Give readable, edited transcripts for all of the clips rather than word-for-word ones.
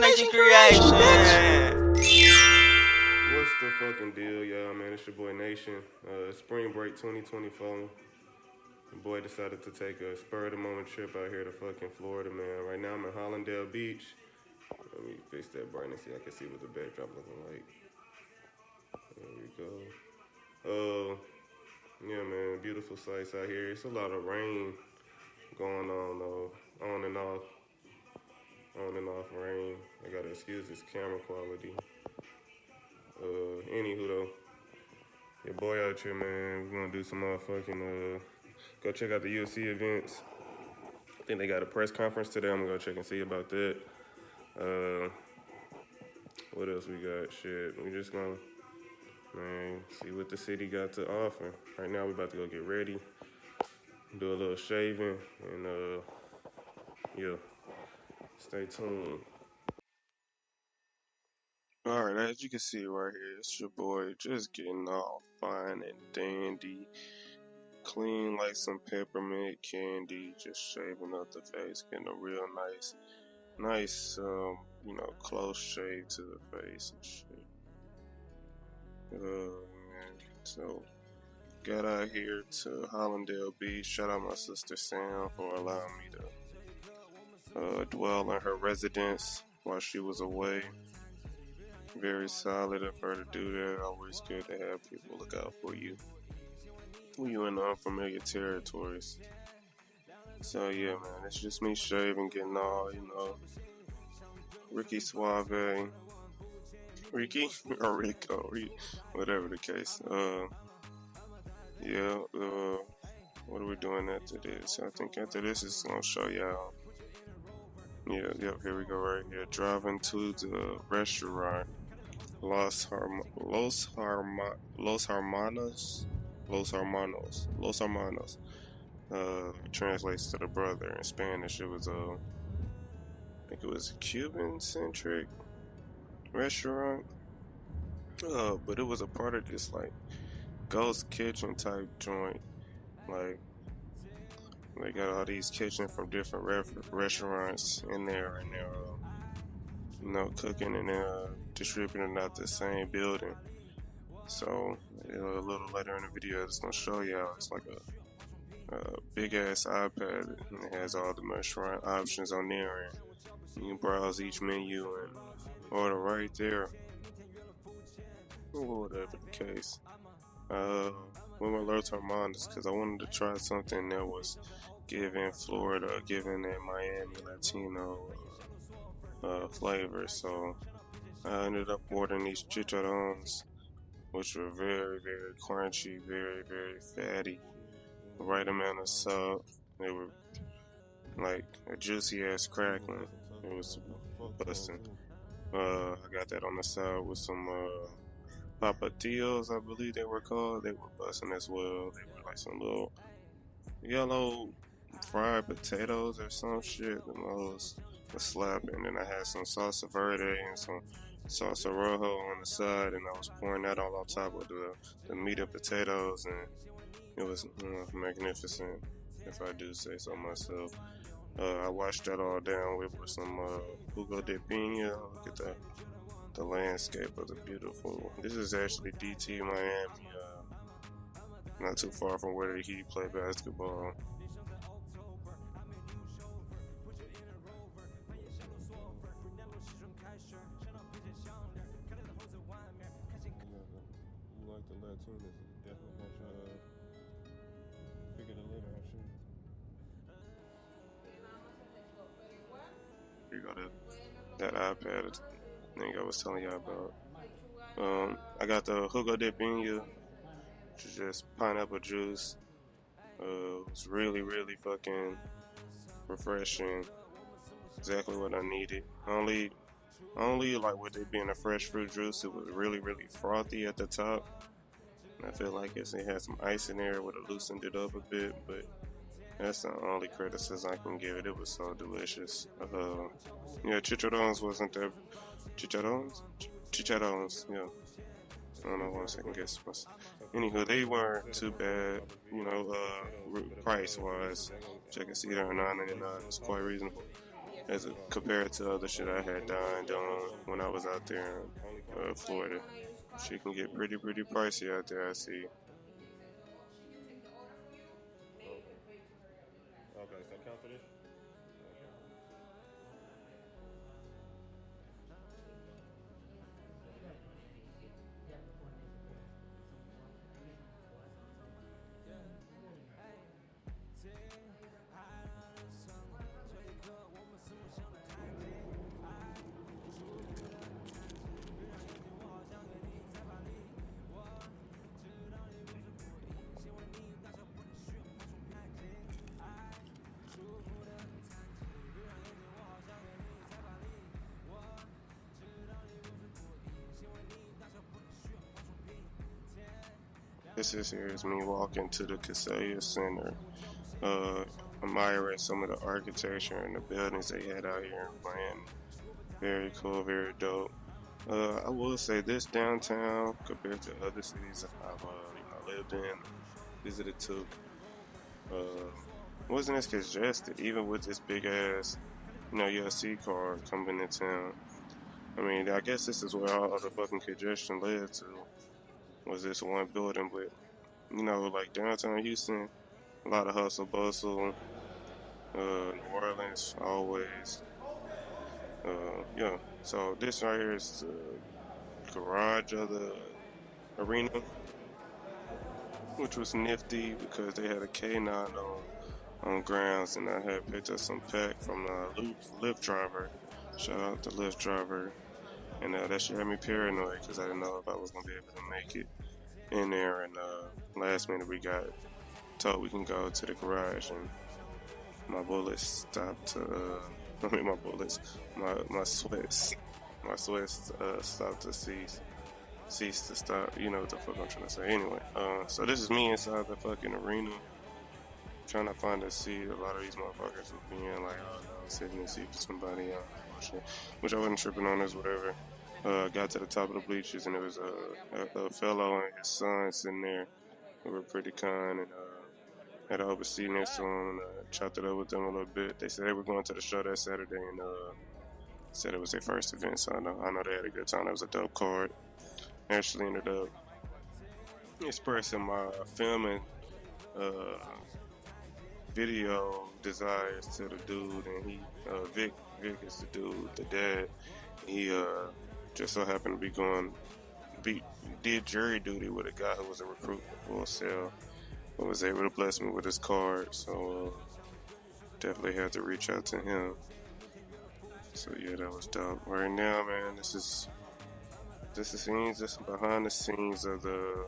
Nation creation. What's the fucking deal, y'all, man? It's your boy Nation. Spring break 2024. The boy decided to take a spur of the moment trip out here to fucking Florida, man. Right now I'm in Hollandale Beach. Let me fix that brightness so I can see what the backdrop looking like. There we go. Yeah, man, beautiful sights out here. It's a lot of rain going on though, on and off rain. I gotta excuse this camera quality. Anywho though, your boy out here, man. We're gonna do some motherfucking go check out the UFC events. I think they got a press conference today. I'm gonna go check and see about that. What else we got? Shit, we just gonna, man, see what the city got to offer. Right now we about to go get ready, do a little shaving, and yeah, stay tuned. Alright, as you can see right here, it's your boy just getting all fine and dandy, clean like some peppermint candy, just shaving up the face, getting a real nice, close shave to the face and shit. Man, so got out here to Hollandale Beach. Shout out my sister Sam for allowing me to dwell in her residence while she was away. Very solid of her to do that. Always good to have people look out for you when you're in unfamiliar territories. So yeah, man, it's just me shaving, getting all, Ricky Suave, Ricky or Rico, whatever the case. What are we doing after this? I think after this is gonna show y'all. Here we go right here. Driving to the restaurant Los Hermanos. Translates to the brother in Spanish. It was I think it was a Cuban-centric restaurant. But it was a part of this like ghost kitchen type joint. Like they got all these kitchens from different restaurants in there, and they're cooking and distributing out the same building. So a little later in the video, it's gonna show y'all. It's like a big ass iPad, and it has all the restaurant options on there, and you can browse each menu and order right there, or whatever the case. With my Los Hermanos, because I wanted to try something that was given Florida, given that Miami Latino flavor. So I ended up ordering these chicharrones, which were very, very crunchy, very, very fatty, right amount of salt. They were like a juicy ass crackling. It was busting. I got that on the side with some papatillos, I believe they were called. They were busting as well. They were like some little yellow fried potatoes or some shit. And those were slapping. And then I had some salsa verde and some salsa rojo on the side, and I was pouring that all on top of the meat and potatoes, and it was magnificent, if I do say so myself. I washed that all down with some jugo de piña. Look at the landscape of the beautiful. This is actually DT Miami, not too far from where the Heat play basketball. You like the Latinas? Definitely want to pick it a later. I'm sure. Here you go, that iPad thing I was telling y'all about. I got the jugo de piña, which is just pineapple juice. It's really, really fucking refreshing. Exactly what I needed. Only like with it being a fresh fruit juice, it was really, really frothy at the top. And I feel like it had some ice in there, it would have loosened it up a bit, but that's the only criticism I can give it. It was so delicious. Chicharrones wasn't there. Chicharrones, yeah. I don't know, 1 second guess. Anywho, they weren't too bad, price wise. Check and see, they're $9.99. It's quite reasonable. as compared to other shit I had dined on when I was out there in Florida. Shit can get pretty pricey out there, I see. Okay, so count for this? This is me walking to the Kaseya Center, admiring some of the architecture and the buildings they had out here in Miami. Very cool, very dope. I will say this downtown compared to other cities I've lived in, visited to, wasn't as congested, even with this big ass, UFC card coming in town. I mean, I guess this is where all the fucking congestion led to, was this one building, but like downtown Houston, a lot of hustle bustle. New Orleans always. Yeah. So this right here is the garage of the arena, which was nifty because they had a K9 on grounds, and I had picked up some pack from the Lyft driver. Shout out to Lyft driver, and that shit had me paranoid because I didn't know if I was gonna be able to make it in there. And last minute we got told we can go to the garage, and my bullets stopped. My sweats stopped to cease to stop. You know what the fuck I'm trying to say. Anyway, so this is me inside the fucking arena, trying to find a seat. A lot of these motherfuckers would be in like, oh no, sitting in a seat for somebody, which I wasn't tripping on, as whatever. Got to the top of the bleachers, and there was a fellow and his son sitting there who were pretty kind, and had an overseat next to him, and chopped it up with them a little bit. They said they were going to the show that Saturday, and said it was their first event, so I know they had a good time. It was a dope card. Actually ended up expressing my filming video desires to the dude, and he Vic is the dude, the dad. He just so happened to did jury duty with a guy who was a recruit for Full Sail, and was able to bless me with his card. So definitely had to reach out to him. So yeah, that was dope. Right now, man, this is behind the scenes of the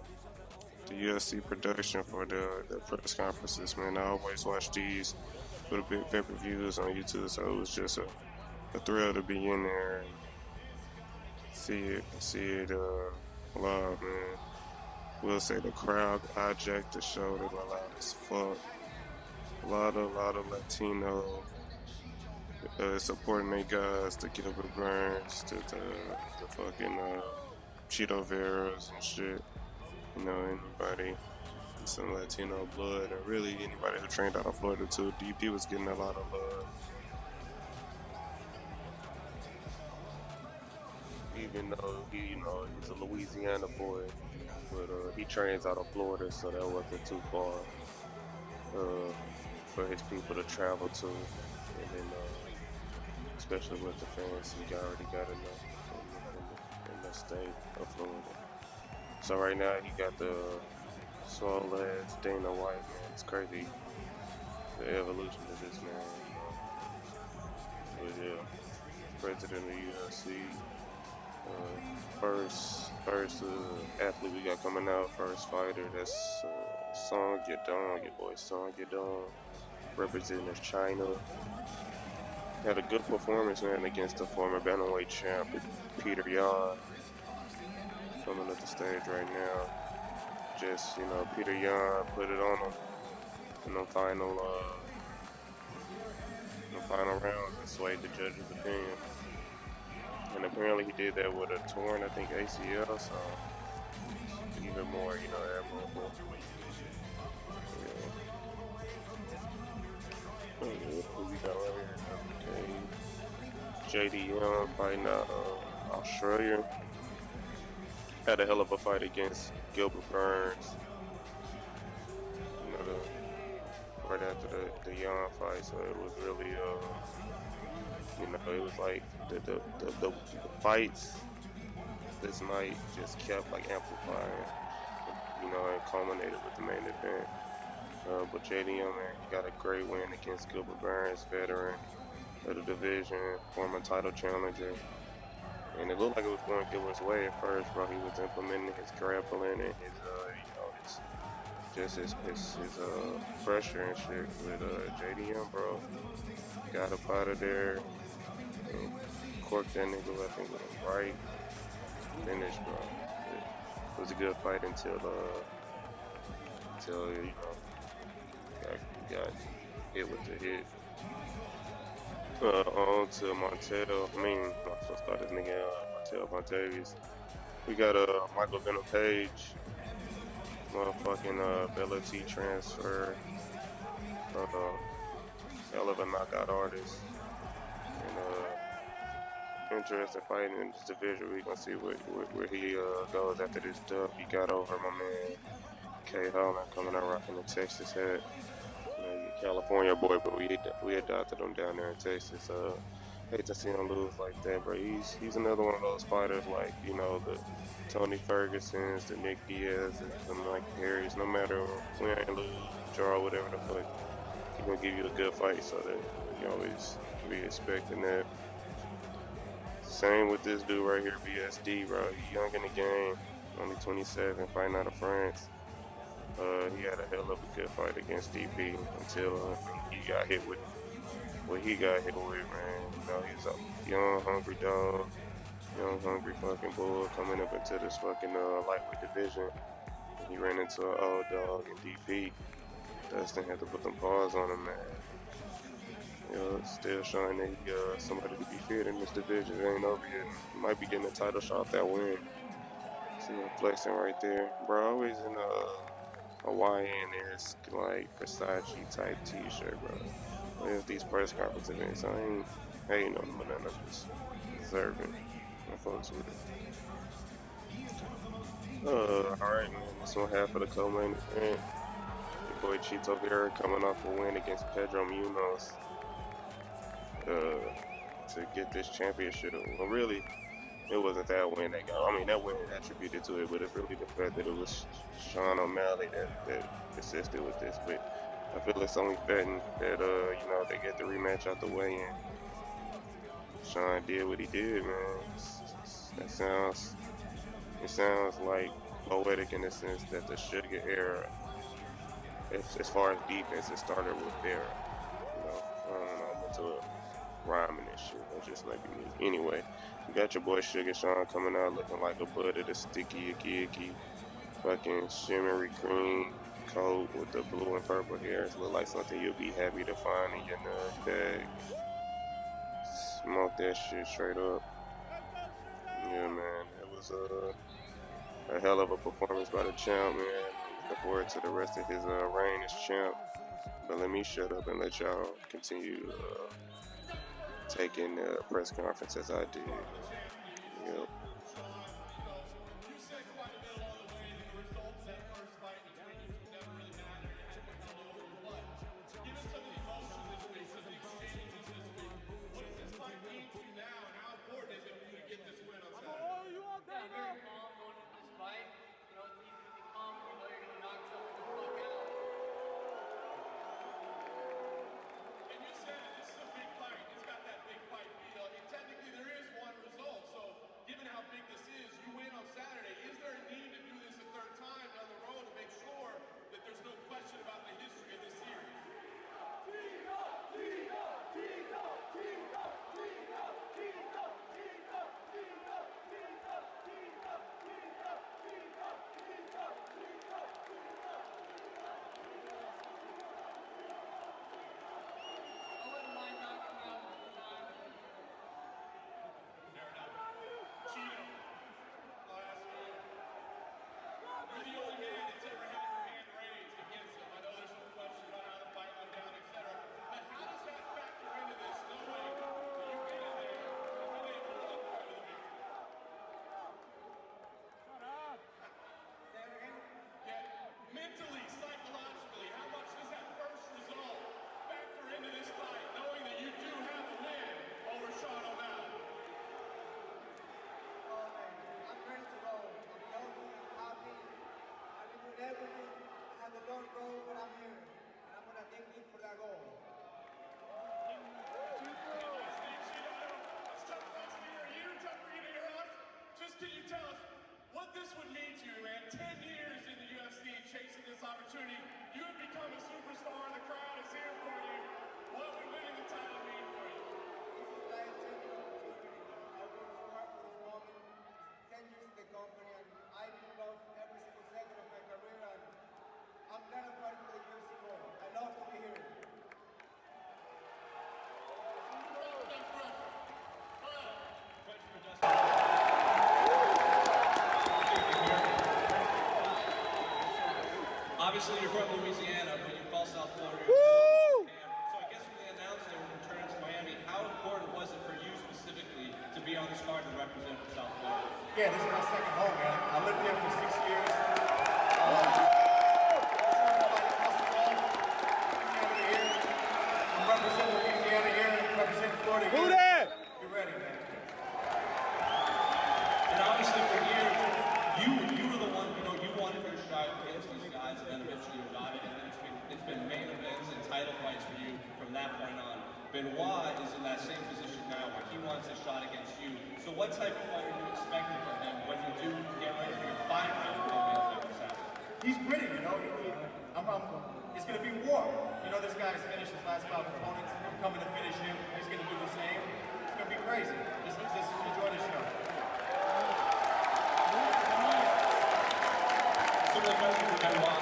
UFC production for the press conferences, man. I always watch these for the big pay-per-views on YouTube, so it was just a thrill to be in there and see it live, man. We'll say the crowd hijacked the show. They were loud as fuck. A lot of Latino supporting their guys, the Gilbert Burns, the fucking Cheeto Veras and shit. Anybody, some Latino blood, and really anybody who trained out of Florida too. DP was getting a lot of love. Even though he's a Louisiana boy, but he trains out of Florida, so that wasn't too far for his people to travel to, and then especially with the fans he already got in the state of Florida. So right now he got the swole ass Dana White, man. It's crazy the evolution of this man. But yeah, president of the UFC. First athlete we got coming out, first fighter, that's Song Yadong, your boy Song Yadong, representing China. Had a good performance, man, against the former bantamweight champ, Peter Yan. Coming up the stage right now. Just, Peter Yan put it on him in the final round and swayed the judge's opinion. And apparently he did that with a torn, I think, ACL, so even more, admirable. Yeah. Who we got right here? Okay. JDM fighting out Australia. Had a hell of a fight against Gilbert Burns. You know, right after the Young fight, so it was really you know, it was like the fights this night just kept like amplifying, you know, and culminated with the main event. But JDM, man, he got a great win against Gilbert Burns, veteran of the division, former title challenger. And it looked like it was going Gilbert's way at first, bro. He was implementing his grappling and his, you know, his pressure and shit with JDM, bro. Got up out of there and corked that nigga left and went right. Finished, bro. It was a good fight until you know, got hit with the hit. On to Montero. I mean, I'm supposed to start this nigga Montavious. We got Michael Venom Page, motherfucking Bella-T transfer, hell of a knockout artist, and interesting fighting in this division. We gonna see where he goes after this dub he got over my man K. Holland coming out rocking the Texas hat. California boy, but we adopted him down there in Texas. Hate to see him lose like that, bro. He's another one of those fighters like, you know, the Tony Fergusons, the Nick Diaz, and the Mike Harris. No matter win, lose, draw, whatever the fuck, he gonna give you a good fight. So that you always be expecting that. Same with this dude right here, BSD, bro. He young in the game, only 27, fighting out of France. He had a hell of a good fight against DP until he got hit with what he got hit with, man. You know, he's a young, hungry dog, young, hungry fucking bull coming up into this fucking lightweight division. He ran into an old dog in DP. Dustin had to put them paws on him, man. You know, still showing that he somebody to be feared in this division. It ain't over yet. He might be getting a title shot off that win. See him flexing right there, bro. Always in Hawaiian-esque, like Versace type T-shirt, bro. There's these press conference events. I ain't hating on them, but I'm just observing. I folks with it. Alright, man. This one half of the co-main event. Your boy Chito Vera coming off a win against Pedro Munoz to get this championship. Well, really, it wasn't that win that got. I mean, that win attributed to it, but it's really the fact that it was Sean O'Malley that assisted with this. But I feel it's only fitting that you know, they get the rematch out the way, and Sean did what he did, man. It sounds like poetic in the sense that the Sugar era, as far as defense, it started with Vera. You know, I don't know, I'm into it. Rhyming and shit. That just might be me. Anyway, you got your boy Sugar Sean coming out looking like a bud of the sticky, icky, fucking shimmery cream coat with the blue and purple hairs. Look like something you'll be happy to find in your nut bag. Smoke that shit straight up. Yeah, man. It was a hell of a performance by the champ, man. Looking forward to the rest of his reign as champ. But let me shut up and let y'all continue taking the press conference as I did. Yep. this opportunity. You have become a superstar. The crowd is here for you. What would winning the title mean for you? This is life-changing opportunity. I worked so hard for this moment. 10 years in the company, and I've been loved every single second of my career, and I'm gonna fight for the UFC more. I love to be here. Obviously, you're from Louisiana, but you fell South Florida. So I guess when they announced they were returning to Miami, how important was it for you specifically to be on this card to represent for South Florida? Yeah, this is my second home, man. I lived there for 6 years. I'm representing Louisiana here, representing Florida here. Who that? You're ready, man. And obviously for years, you were the one, you wanted your shot against these guys, and then eventually you got it, and then it's been main events and title fights for you from that point on. Benoit is in that same position now where he wants a shot against you. So what type of fight are you expecting from him when you do get ready for your final fight with him? He's gritty, it's going to be war. This guy's finished his last 5 opponents. I'm coming to finish him. He's going to do the same. It's going to be crazy. Just enjoy the show. Similar question for Benoit.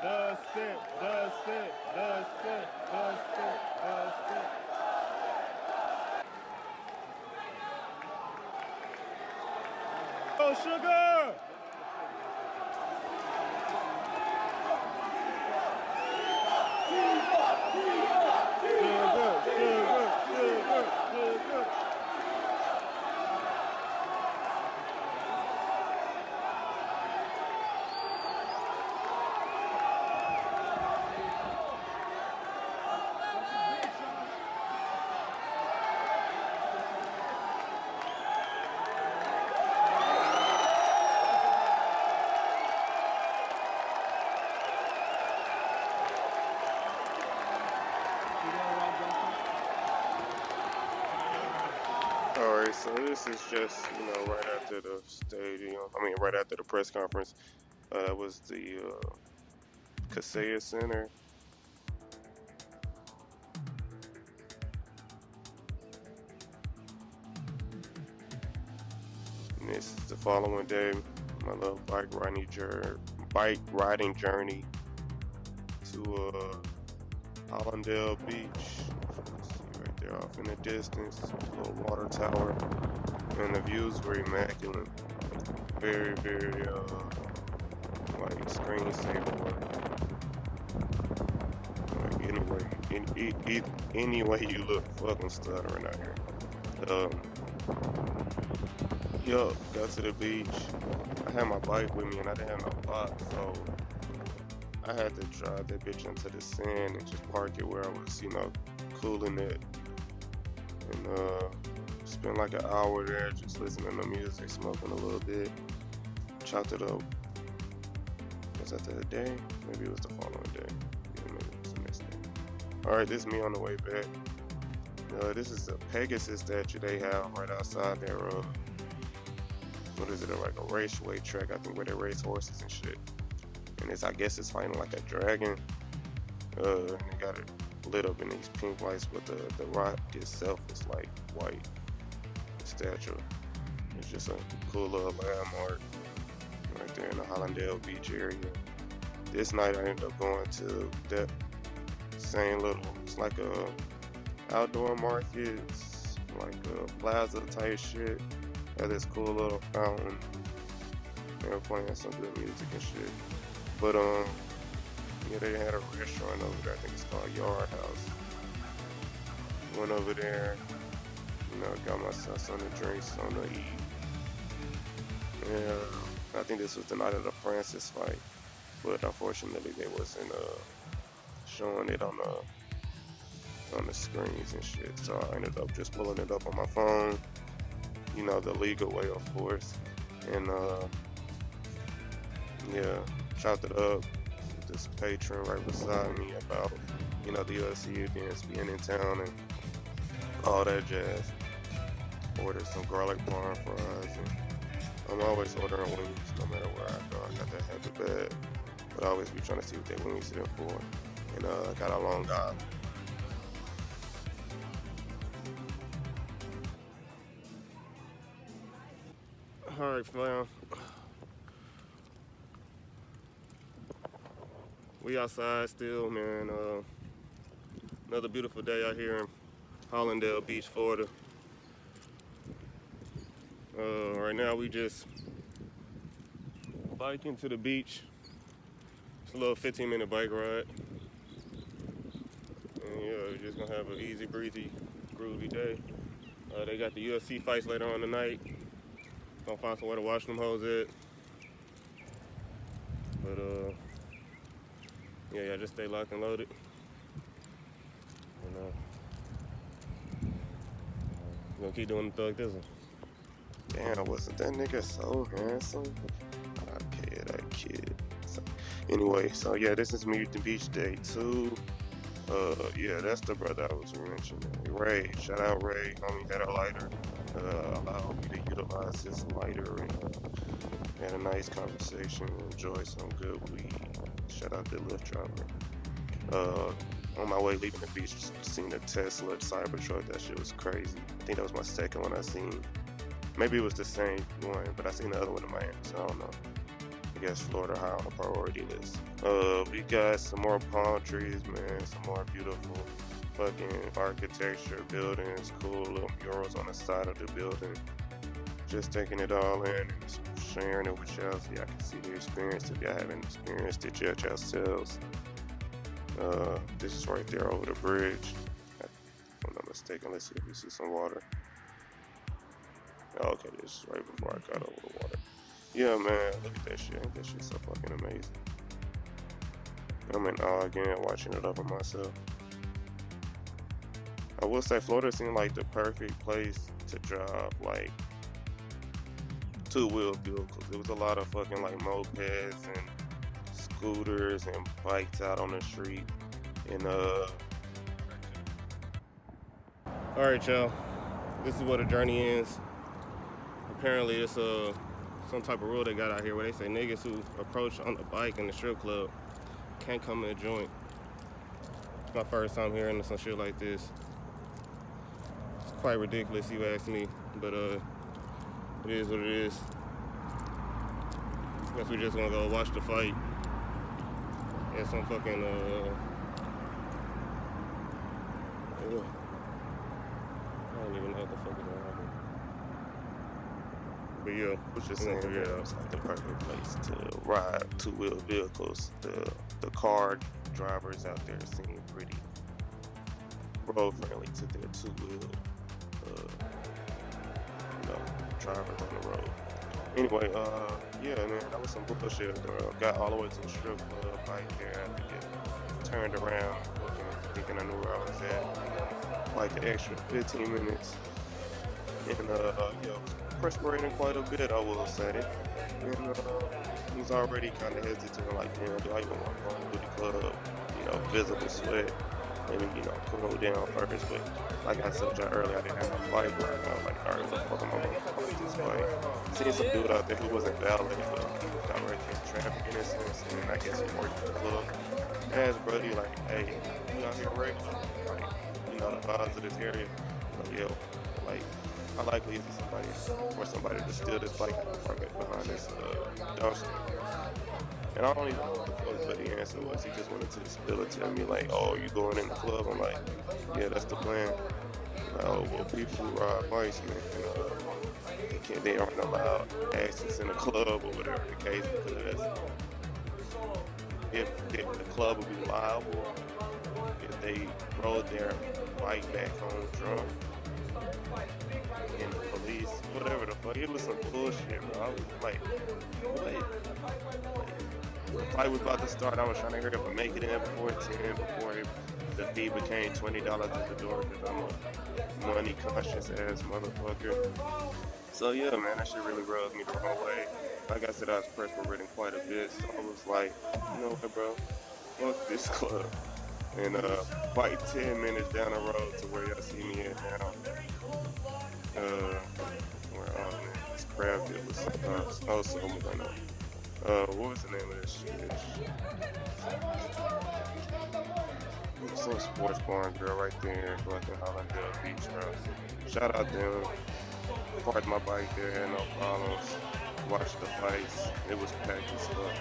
Dust it. Go, Sugar! Sugar. Alright, so this is just, right after the right after the press conference. It was the Kaseya Center. And this is the following day, my little bike riding journey to Hallandale Beach. Right there off in the distance, a little water tower, and the views were immaculate. Very, very like screensaver work. Like any way you look, fucking stuttering out here. Got to the beach. I had my bike with me and I didn't have no lock, so I had to drive that bitch into the sand and just park it where I was, cooling it. And spent like an hour there just listening to music, smoking a little bit. Chopped it up. Was that the day? Maybe it was the following day. Yeah, maybe it was the next day. Alright, this is me on the way back. This is a Pegasus statue they have right outside their what is it, like a raceway track, I think, where they race horses and shit. And I guess it's fighting like a dragon. And they got it lit up in these pink lights, but the rock itself is like white. The statue. It's just a cool little landmark right there in the Hallandale Beach area. This night I ended up going to that same little, it's like a outdoor market. It's like a plaza type shit. Had this cool little fountain. They were playing some good music and shit. But yeah, they had a restaurant over there. I think it's called Yard House. Went over there, you know, got myself some drinks, something to eat. And I think this was the night of the Francis fight, but unfortunately they wasn't showing it on the screens and shit. So I ended up just pulling it up on my phone, you know, the legal way, of course. And yeah, chopped it up with this patron right beside me about, you know, the UFC events being in town and all that jazz. Ordered some garlic parm fries, and I'm always ordering wings no matter where I go. I got that habit bad, but I always be trying to see what they wings are for. And I got a Long Island. All right, fam. We outside still, man. Another beautiful day out here in Hollandale Beach, Florida. Right now we just biking to the beach. It's a little 15-minute bike ride. And yeah, we're just gonna have an easy breezy, groovy day. They got the UFC fights later on tonight. Gonna find somewhere to watch them hoes at. But yeah, just stay locked and loaded. And we're gonna keep doing the thug thizzle. Damn, wasn't that nigga so handsome? Okay, that kid. So, anyway, so yeah, this is Mutant Beach Day 2. Yeah, that's the brother I was mentioning. Ray, shout out Ray. Homie had a lighter. Allowed me to utilize his lighter and had a nice conversation. Enjoy some good weed. Shout out to Lyft driver. On my way leaving the beach, seen a Tesla Cybertruck. That shit was crazy. I think that was my second one I seen. Maybe it was the same one, but I seen the other one in Miami, so I don't know. I guess Florida high on the priority list. We got some more palm trees, man. Some more beautiful fucking architecture, buildings, cool little murals on the side of the building. Just taking it all in and sharing it with y'all so y'all can see the experience if y'all haven't experienced it yet yourselves. This is right there over the bridge. If I'm not mistaken, let's see if we see some water. Oh, okay, this is right before I got over the water. Yeah, man, look at that shit. Ain't that shit so fucking amazing? I'm in awe again watching it up on myself. I will say Florida seemed like the perfect place to drive, like, two-wheel vehicles. There was a lot of fucking, like, mopeds and scooters and bikes out on the street. And, Alright, y'all. This is where the journey ends. Apparently, it's some type of rule they got out here where they say niggas who approach on the bike in the strip club can't come in a joint. It's my first time hearing some shit like this. It's quite ridiculous, you ask me, but it is what it is. Guess we just gonna go watch the fight at some fucking I don't even know what the fuck is going on here. But yeah, I was just saying that it's like the perfect place to ride two-wheel vehicles. The car drivers out there seem pretty road-friendly to their two-wheel drivers on the road. Anyway, yeah, man, that was some bullshit. Got all the way to the strip club right there. I had to get turned around, thinking I knew where I was at. Like an extra 15 minutes. And, yeah, perspiring quite a bit, I will say. And he was already kind of hesitant, like, damn, do I even want to go to the club? You know, visible sweat. Maybe, you know, cool down first. But like I said earlier, I didn't have a bike ride. I was like, all right, what the fuck am I going to fuck this bike? Seen some dude out there who wasn't valid, but directing traffic in this sense. And I guess he worked in the club. I asked Brody, like, hey, you out here regular? Like, you know, the vibes of this area. Like, yo, like, how likely is it for somebody to steal this bike and park it behind this dumpster? And I don't even know what the fuck Buddy answer was. He just wanted to spill it to me like, oh, you going in the club? I'm like, yeah, that's the plan. well, people who ride bikes, man, they aren't allowed access in the club or whatever the case, because if the club would be liable if they rode their bike back home drunk, and the police, whatever the fuck, it was some bullshit, bro. I was like, what? The fight was about to start. I was trying to hurry up and make it in before 10, the fee became $20 at the door, because I'm a money conscious ass motherfucker. So yeah, man, that shit really rubbed me the wrong way. Like I said, I was perspiring quite a bit, so I was like, you know what, bro, fuck this club. And like 10 minutes down the road to where y'all see me at now, where this crab dip was so going on. What was the name of this bitch? Some sports barn girl right there in fucking Hollandale Beach, bro. Shout out them. Parked my bike there, had no problems. Watched the fights. It was packed as fuck.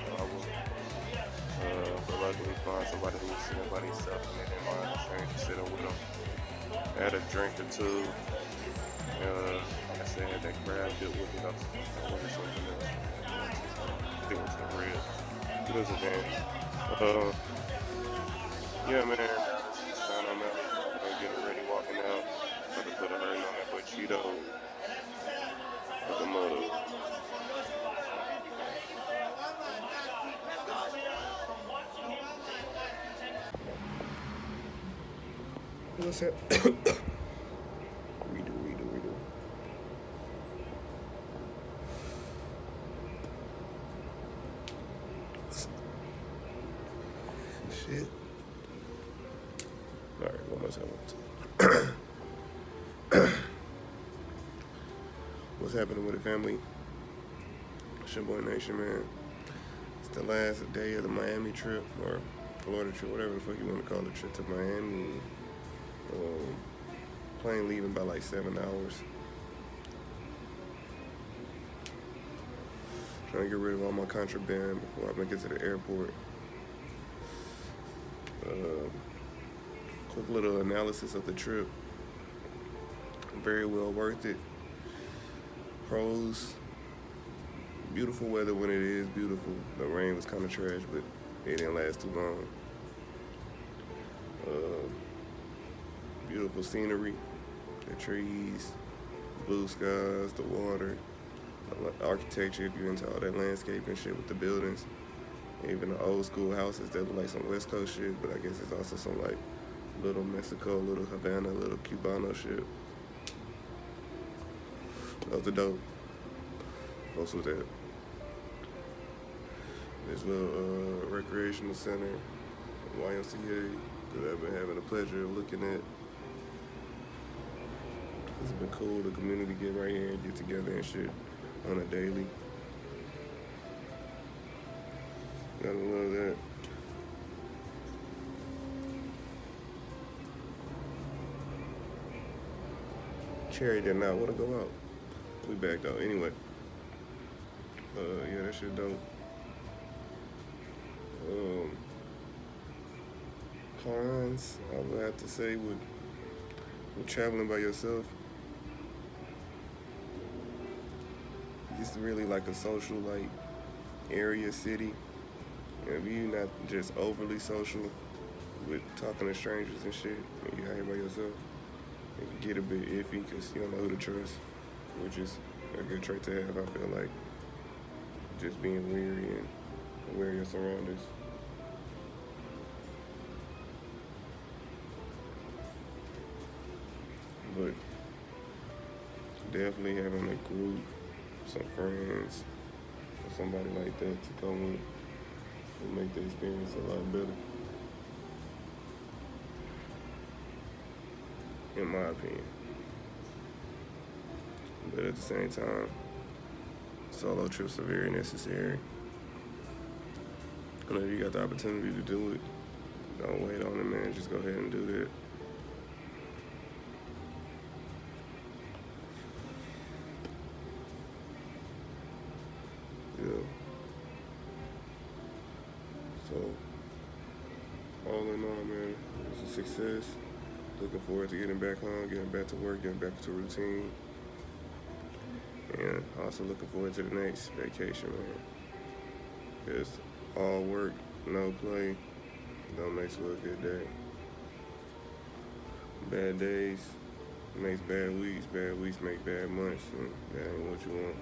But luckily found somebody who was sitting by themselves and they didn't mind the stranger sitting with them. Had a drink or two. Like I said, had that crab dip with it. I wanted something else. I think it was the ribs. It was a damn. Yeah, man. Let's just sign on out. I'm gonna get it ready walking out. I'm gonna put a hurting on that boy Cheeto. Put the mother. What's that? Redo. Shit. Alright, one more time. What's happening with the family? It's your boy Nationn, man. It's the last day of the Miami trip, or Florida trip, whatever the fuck you want to call the trip to Miami. Plane leaving by like 7 hours. Trying to get rid of all my contraband before I make it to the airport. Quick little analysis of the trip. Very well worth it. Pros: beautiful weather when it is beautiful. The rain was kind of trash, but it didn't last too long. Beautiful scenery, the trees, blue skies, the water, the architecture, if you're into all that landscape and shit with the buildings. Even the old school houses that look like some West Coast shit, but I guess it's also some like little Mexico, little Havana, little Cubano shit. Those are dope. Folks with that. This little recreational center, YMCA, that I've been having the pleasure of looking at. It's been cool, the community get right here and get together and shit on a daily. Gotta love that. Cherry did not want to go out. We back though. Anyway. Yeah, that shit dope. Cons, I would have to say, with traveling by yourself, it's really like a social like area, city. If you're not just overly social with talking to strangers and shit, and you're out here by yourself, it can get a bit iffy because you don't know who to trust, which is a good trait to have, I feel like. Just being weary and aware of your surroundings. But definitely having a group, some friends, or somebody like that to come with will make the experience a lot better, in my opinion. But at the same time, solo trips are very necessary. And if you got the opportunity to do it, don't wait on it, man. Just go ahead and do that. Yeah. So, all in all, man, it was a success. Looking forward to getting back home, getting back to work, getting back to routine. And also looking forward to the next vacation, man. Because all work, no play, don't make for a good day. Bad days makes bad weeks make bad months, and that ain't what you want.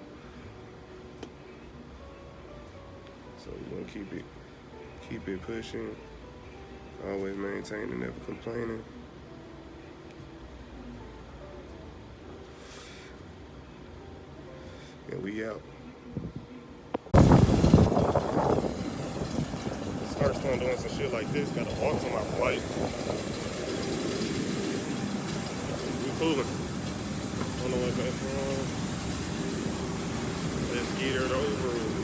So we're gonna keep it pushing, always maintaining, never complaining. And we out. Start doing some shit like this, gotta walk to my flight. We coolin'. Don't know what that's from. Let's get it over.